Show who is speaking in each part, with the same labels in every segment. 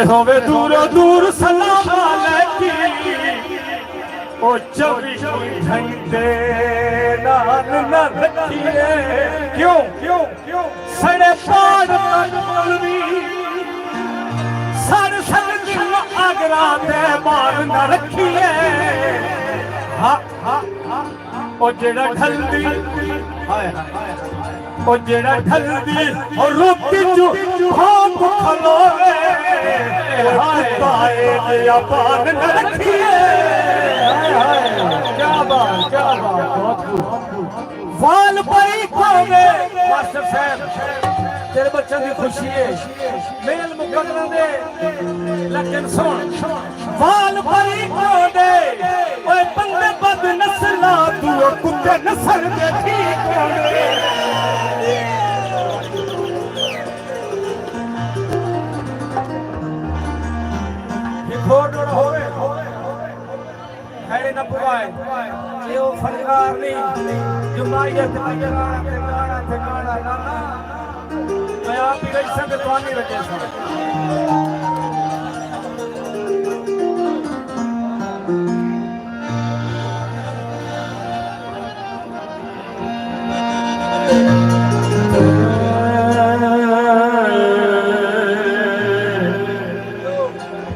Speaker 1: होवे दूर दूर सलाम अलैकी ओ चवी घंटे नाल न रखिए क्यों क्यों क्यों सड़े पाड़ मौलवी सर संग आगरा दे मार न रखिए हा हा ओ जेड़ा ढलदी हाय हाय ओ जेड़ा ढलदी और रूपी जो भाप खलोवे हाय पाए या पान न रखिए हाय क्या बात वाल परी खोवे मास्टर साहब तेरे बच्चों की खुशी है मेल मुकदमा दे लेकिन सुन वाल परी खोवे ओए बंदे बद नस्ला तू कुत्ते नस्ल दे ठीक होवे हैरे न पुवाए यो फनकार नहीं जुमायत गाना ना मैं आप ही रही संग तवानी रखे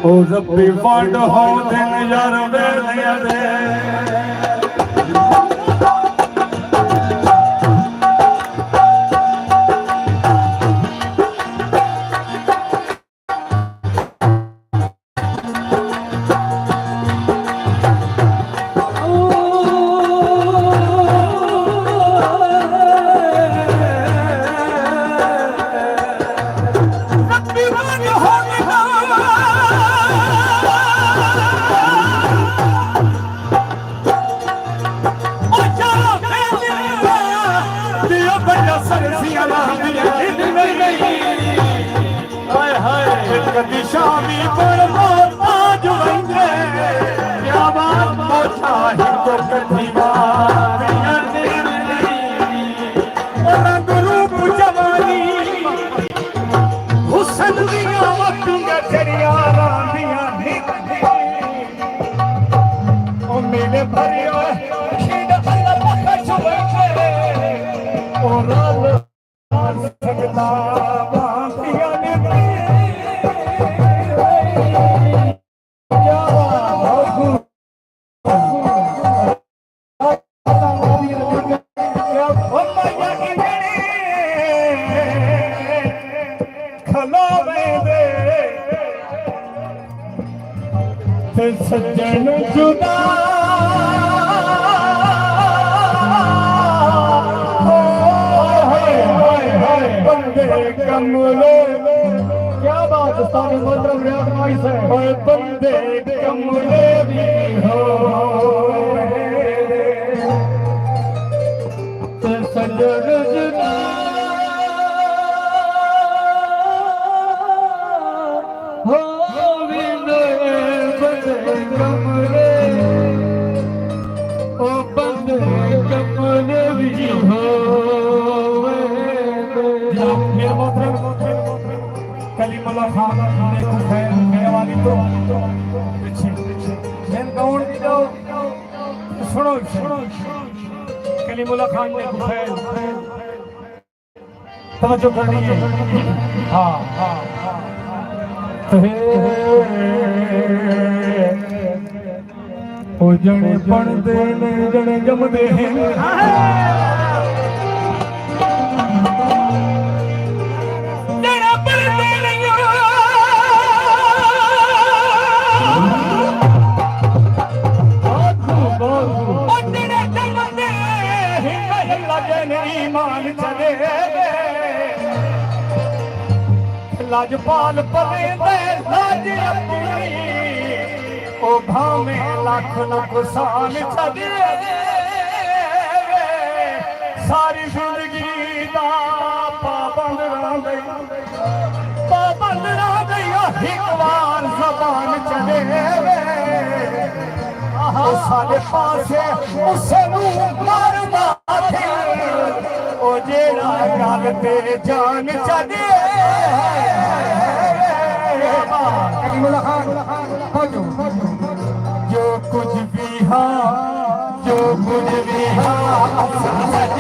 Speaker 1: ओ रब्बी वंड हो दिन यार वेलिया दे शामी पर आज वंदे क्या बात मोछा ही तो कथी बात रंग रूप जवानी हुसन दिया वक्तियां चरिया रांदियां ओ मेरे भरियो खीड अल्लाह बख्श बैठे ओ राल सकता बातियां ने सज्जन जुदा बंदे कमले क्या बात सारे मतलब रियाज से बंदे कमले भी हो सज्जन जुदा कलीमुल्लाह खान ने खैर वाली तो मैं गाउन की जो सुनो कलीमुल्लाह खान ने गुफैल तवज्जो करनी है हाँ ओ जने पढ़दे ने जने जमदे हैं जने पढ़दे नहीं ईमान चले लाजपाल पले लाज अपनी ओ भावे लख लख साल चले सारी जिंदगी दा पाबंद रह गई एक बार जबान चले सारे पासे उसे मारदा थे ओ जेड़ा गल ते जान चले जो कुछ भी हाँ जो कुछ भी हाँ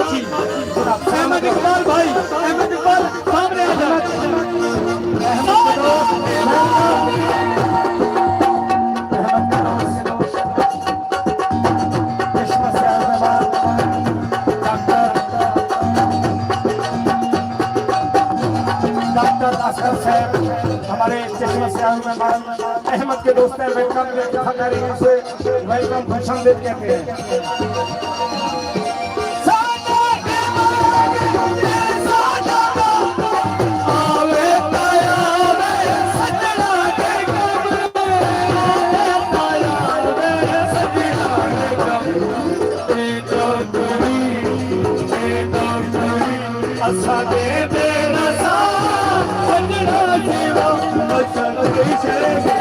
Speaker 1: अहमद इकबाल भाई अहमद इकबाल सामने आ जाए हमारे चश्मा से अहमद के दोस्त हैं वेलकम से वेलकम भाषण देते हैं Did